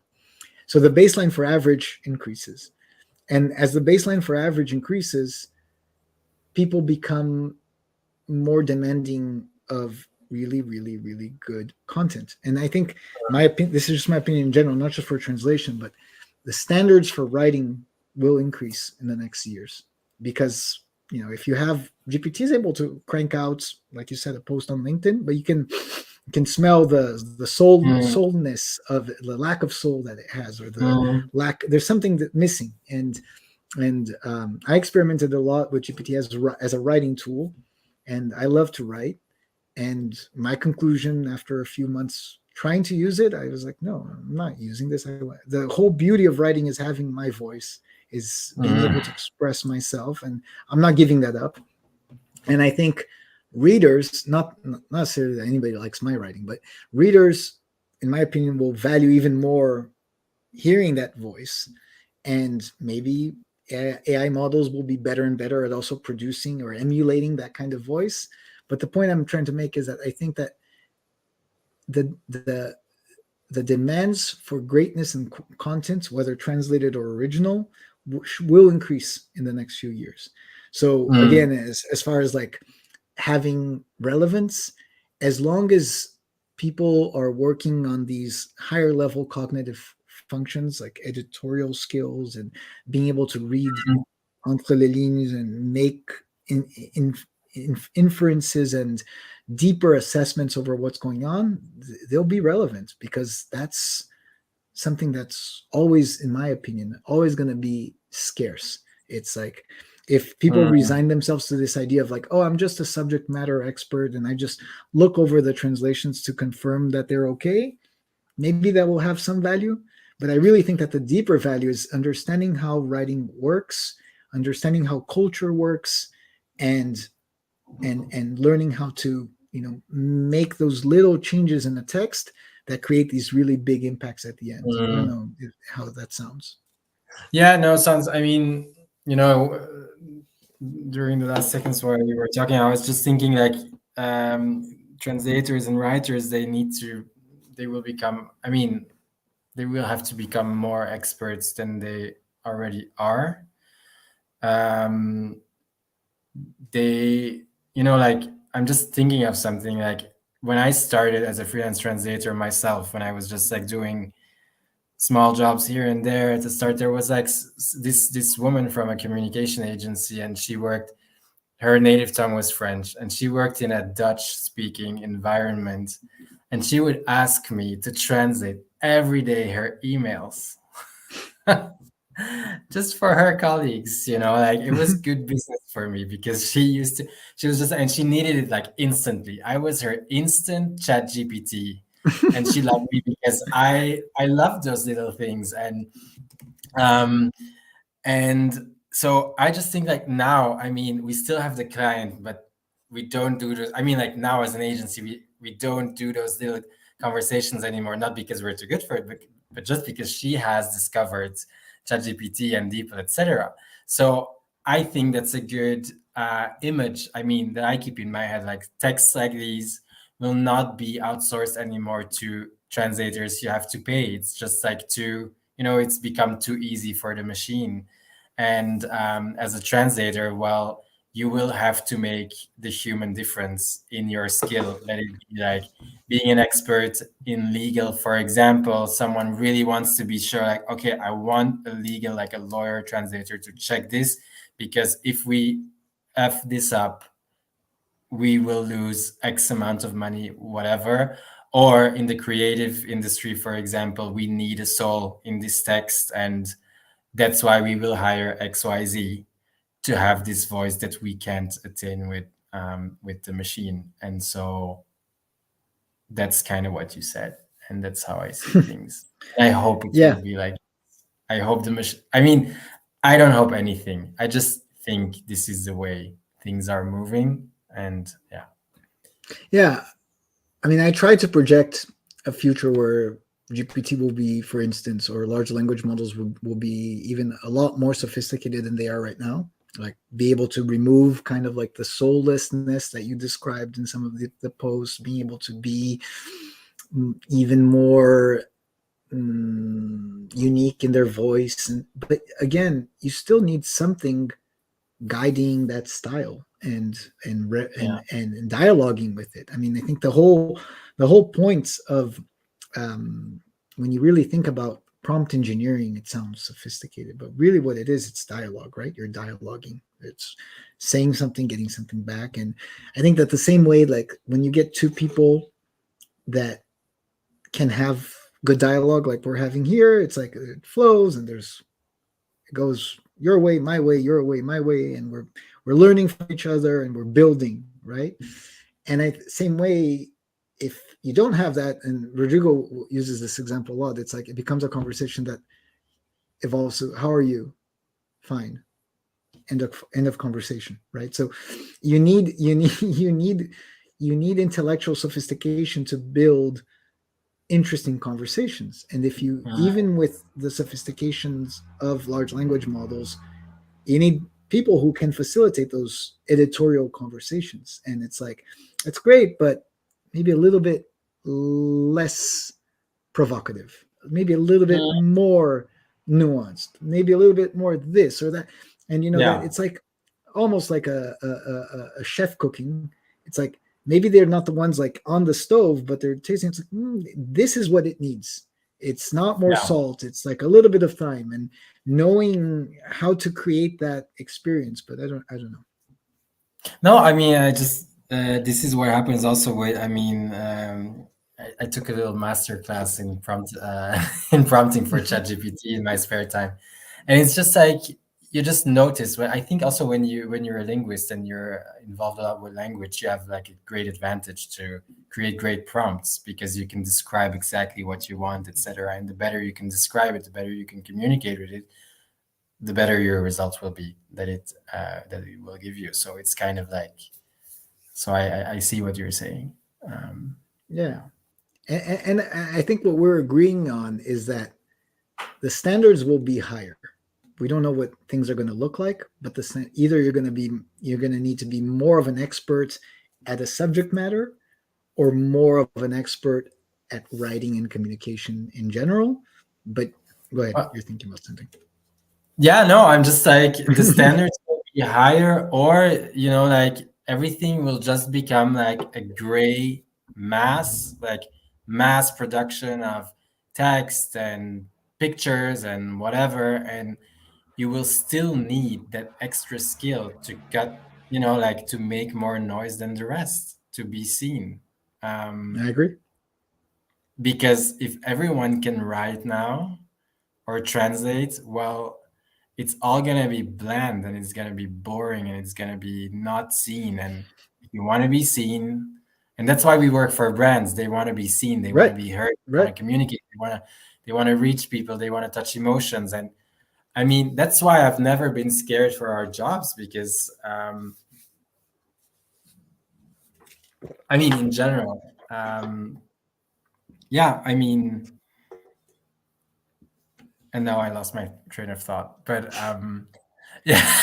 So the baseline for average increases. And as the baseline for average increases, people become more demanding of really, really, really good content. And I think this is just my opinion in general, not just for translation, but the standards for writing will increase in the next years. Because, if you have GPT is able to crank out, like you said, a post on LinkedIn, but you can smell the soulness of it, the lack of soul that it has, or the lack. There's something that missing. And I experimented a lot with GPT as a writing tool, and I love to write. And my conclusion after a few months trying to use it, I was like, no, I'm not using this. The whole beauty of writing is having my voice, is being able to express myself, and I'm not giving that up. And I think readers, not necessarily that anybody likes my writing, but readers, in my opinion, will value even more hearing that voice. And maybe AI models will be better and better at also producing or emulating that kind of voice. But the point I'm trying to make is that I think that the demands for greatness in content, whether translated or original, will increase in the next few years. So again, as far as like having relevance, as long as people are working on these higher level cognitive functions like editorial skills and being able to read entre les lignes and make inferences and deeper assessments over what's going on, they'll be relevant, because that's something that's always, in my opinion, always going to be scarce. It's like, if people resign themselves to this idea of like, oh, I'm just a subject matter expert and I just look over the translations to confirm that they're okay, maybe that will have some value. But I really think that the deeper value is understanding how writing works, understanding how culture works, and learning how to make those little changes in the text that create these really big impacts at the end. I don't know how that sounds. Yeah, no, sounds. I mean, you know, during the last seconds while we were talking, I was just thinking like translators and writers, they will become. I mean, they will have to become more experts than they already are. Um, they, like I'm just thinking of something like when I started as a freelance translator myself, when I was just like doing small jobs here and there at the start, there was like this woman from a communication agency, and she worked, her native tongue was French, and she worked in a Dutch speaking environment, and she would ask me to translate every day her emails. Just for her colleagues, like it was good business for me because she was just, and she needed it like instantly. I was her instant chat GPT, and she loved me because I love those little things. Um and so I just think like now, I mean, we still have the client, but we don't do those. I mean, like now as an agency, we don't do those little conversations anymore, not because we're too good for it, but just because she has discovered ChatGPT and DeepL, etc. So I think that's a good image. I mean, that I keep in my head, like texts like these will not be outsourced anymore to translators. You have to pay. It's just like it's become too easy for the machine. And as a translator, well, you will have to make the human difference in your skill. Let it be like being an expert in legal, for example. Someone really wants to be sure, like, okay, I want a legal, like a lawyer translator to check this, because if we F this up, we will lose X amount of money, whatever. Or in the creative industry, for example, we need a soul in this text, and that's why we will hire XYZ to have this voice that we can't attain with the machine. And so that's kind of what you said, and that's how I see things. I hope it will Yeah, be like, I hope the machine. I mean, I don't hope anything. I just think this is the way things are moving, and yeah. yeah. I mean, I try to project a future where GPT will be, for instance, or large language models will be even a lot more sophisticated than they are right now. Like be able to remove kind of like the soullessness that you described in some of the posts, being able to be even more unique in their voice. But again, you still need something guiding that style Yeah. and dialoguing with it. I mean, I think the whole point of when you really think about prompt engineering, it sounds sophisticated, but really what it is, it's dialogue, right? You're dialoguing. It's saying something, getting something back. And I think that the same way, like when you get two people that can have good dialogue like we're having here, it's like it flows and it goes your way, your way, my way, and we're learning from each other and we're building, right? And same way, if you don't have that, and Rodrigo uses this example a lot, it's like it becomes a conversation that evolves to how are you? Fine. End of conversation, right? So you need intellectual sophistication to build interesting conversations. And if you, even with the sophistications of large language models, you need people who can facilitate those editorial conversations. And it's like, it's great, but maybe a little bit less provocative, maybe a little bit more nuanced, maybe a little bit more this or that. And that Yeah. it's like almost like a chef cooking. It's like maybe they're not the ones like on the stove, but they're tasting. It's like this is what it needs. It's not more Yeah. salt. It's like a little bit of thyme, and knowing how to create that experience. But I don't know. No, I mean, I just this is what happens also with. I mean, I took a little master class in in prompting for ChatGPT in my spare time, and it's just like you just notice. But I think also when you're a linguist and you're involved a lot with language, you have like a great advantage to create great prompts because you can describe exactly what you want, etc. And the better you can describe it, the better you can communicate with it, the better your results will be that it will give you. So it's kind of like, so I see what you're saying. Yeah, Yeah. and I think what we're agreeing on is that the standards will be higher. we don't know what things are going to look like, but either you're going to need to be more of an expert at a subject matter, or more of an expert at writing and communication in general. But go ahead, Uh, you're thinking about something. Yeah, no, I'm just like the standards will be higher, or like everything will just become like a gray mass, like mass production of text and pictures and whatever, and you will still need that extra skill to cut, like to make more noise than the rest to be seen. I agree. Because if everyone can write now or translate, well, it's all gonna be bland and it's gonna be boring and it's gonna be not seen. And if you want to be seen, and that's why we work for brands. They want to be seen, they want to Right. be heard, they Right. want to communicate, they want to reach people, they want to touch emotions. And I mean, that's why I've never been scared for our jobs, because I mean, in general, yeah, I mean, and now I lost my train of thought, but yeah.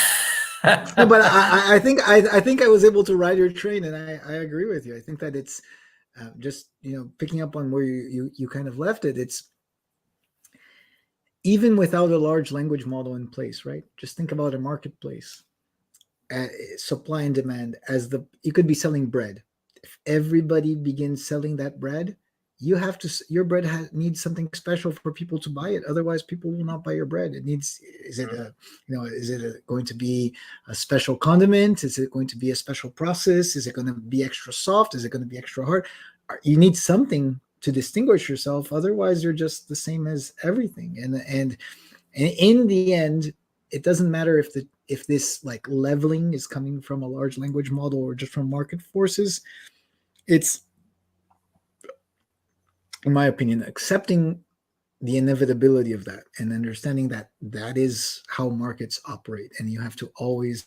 No, but I think I was able to ride your train, and I agree with you. I think that it's just picking up on where you kind of left it. It's even without a large language model in place, right? Just think about a marketplace, supply and demand. You could be selling bread. If everybody begins selling that bread, your bread needs something special for people to buy it. Otherwise, people will not buy your bread. Is it going to be a special condiment? Is it going to be a special process? Is it going to be extra soft? Is it going to be extra hard? You need something to distinguish yourself. Otherwise, you're just the same as everything. And in the end, it doesn't matter if this like leveling is coming from a large language model or just from market forces. It's, in my opinion, accepting the inevitability of that and understanding that that is how markets operate, and you have to always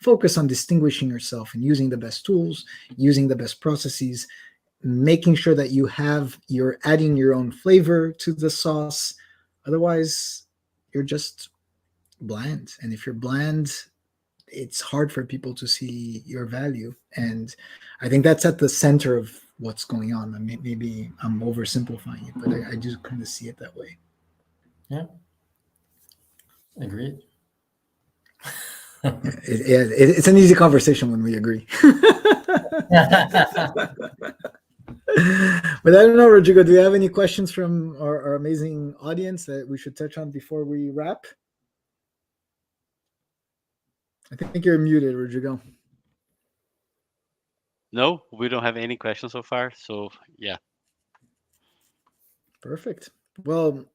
focus on distinguishing yourself and using the best tools, using the best processes, making sure that you're adding your own flavor to the sauce. Otherwise, you're just bland, and if you're bland, it's hard for people to see your value. And I think that's at the center of what's going on. I mean, maybe I'm oversimplifying it, but I do kind of see it that way. Yeah, agreed. It's an easy conversation when we agree. But I don't know, Rodrigo, do you have any questions from our amazing audience that we should touch on before we wrap? I think you're muted, Rodrigo. No, we don't have any questions so far. So yeah. Perfect. Well,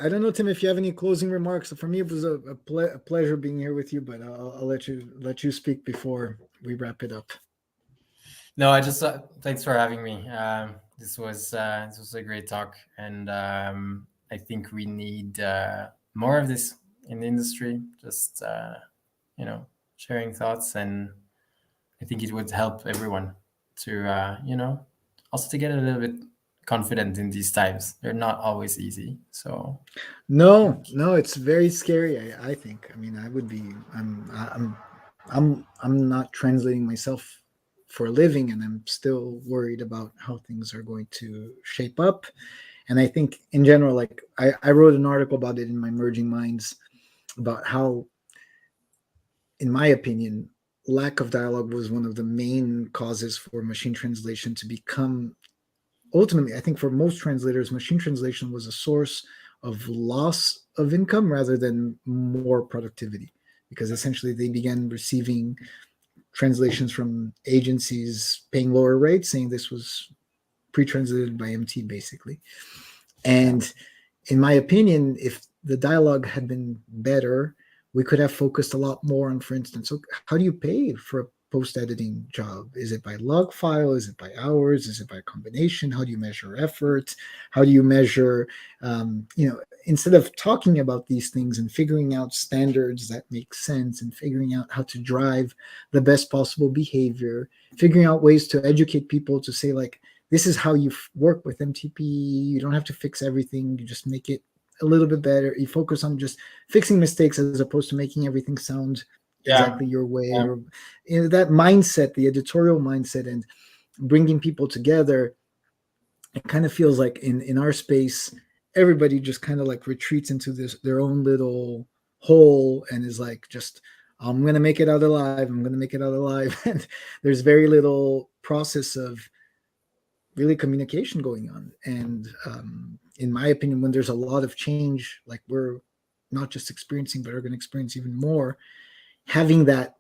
I don't know, Tim, if you have any closing remarks. For me, it was a pleasure being here with you, but I'll let you speak before we wrap it up. No, I just thanks for having me. This was a great talk, and I think we need more of this in the industry. Just sharing thoughts, and I think it would help everyone to also to get a little bit confident in these times. They're not always easy. So no, it's very scary. I think. I mean, I'm not translating myself for a living, and I'm still worried about how things are going to shape up. And I think in general, like I wrote an article about it in my Merging Minds about how, in my opinion, lack of dialogue was one of the main causes for machine translation to become, ultimately, I think for most translators, machine translation was a source of loss of income rather than more productivity, because essentially they began receiving translations from agencies paying lower rates, saying this was pre-translated by MT, basically. And in my opinion, if the dialogue had been better, we could have focused a lot more on, for instance, how do you pay for a post-editing job? Is it by log file? Is it by hours? Is it by combination? How do you measure effort? How do you measure, instead of talking about these things and figuring out standards that make sense and figuring out how to drive the best possible behavior, figuring out ways to educate people to say, like, this is how you work with MTP. You don't have to fix everything. You just make it a little bit better. You focus on just fixing mistakes as opposed to making everything sound Yeah. exactly your way, Yeah. or that mindset, the editorial mindset, and bringing people together. It kind of feels like in our space, everybody just kind of like retreats into this their own little hole and is like, just, I'm gonna make it out alive, I'm gonna make it out alive. And there's very little process of really communication going on. And in my opinion, when there's a lot of change, like we're not just experiencing but are going to experience even more, having that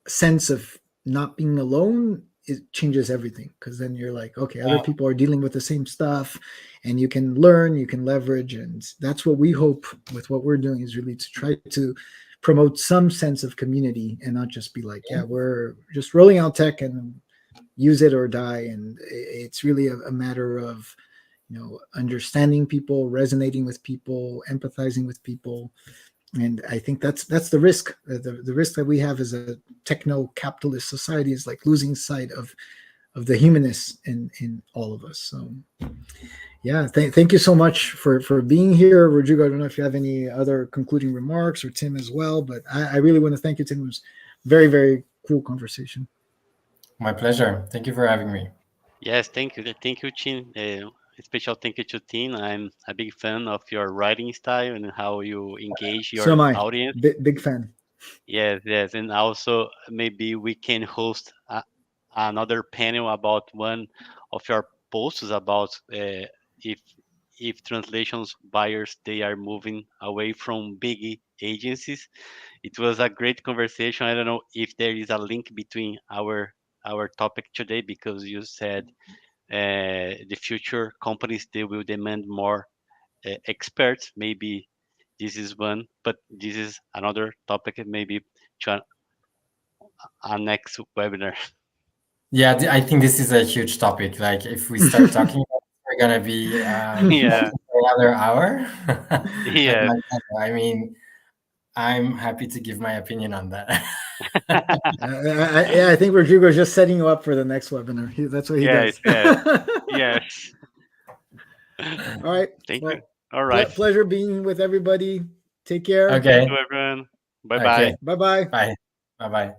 sense of not being alone, it changes everything, because then you're like, okay, other people are dealing with the same stuff, and you can learn, you can leverage. And that's what we hope with what we're doing, is really to try to promote some sense of community, and not just be like, yeah, we're just rolling out tech and use it or die. And it's really a matter of, understanding people, resonating with people, empathizing with people. And I think that's the risk. The risk that we have as a techno capitalist society is like losing sight of the humanness in all of us. So yeah, thank you so much for being here, Rodrigo. I don't know if you have any other concluding remarks, or Tim as well, but I really want to thank you, Tim. It was very, very cool conversation. My pleasure. Thank you for having me. Yes, thank you, Chin. A special thank you to Tin. I'm a big fan of your writing style and how you engage So your am I. audience. Big fan. Yes, yes, and also maybe we can host another panel about one of your posts about if translations buyers they are moving away from big agencies. It was a great conversation. I don't know if there is a link between our topic today, because you said the future companies they will demand more experts. Maybe this is one, but this is another topic. Maybe to a next webinar. Yeah, I think this is a huge topic. Like, if we start talking about it, we're gonna be Yeah, talking for another hour. But yeah. I mean, I'm happy to give my opinion on that. Yeah, I think Rodrigo's just setting you up for the next webinar. That's what he Yes, does. yes, yes. All right. Thank you. Well, All right. pleasure being with everybody. Take care. You Okay. too, everyone. Bye bye. Okay. Bye bye. Bye. Bye. Bye.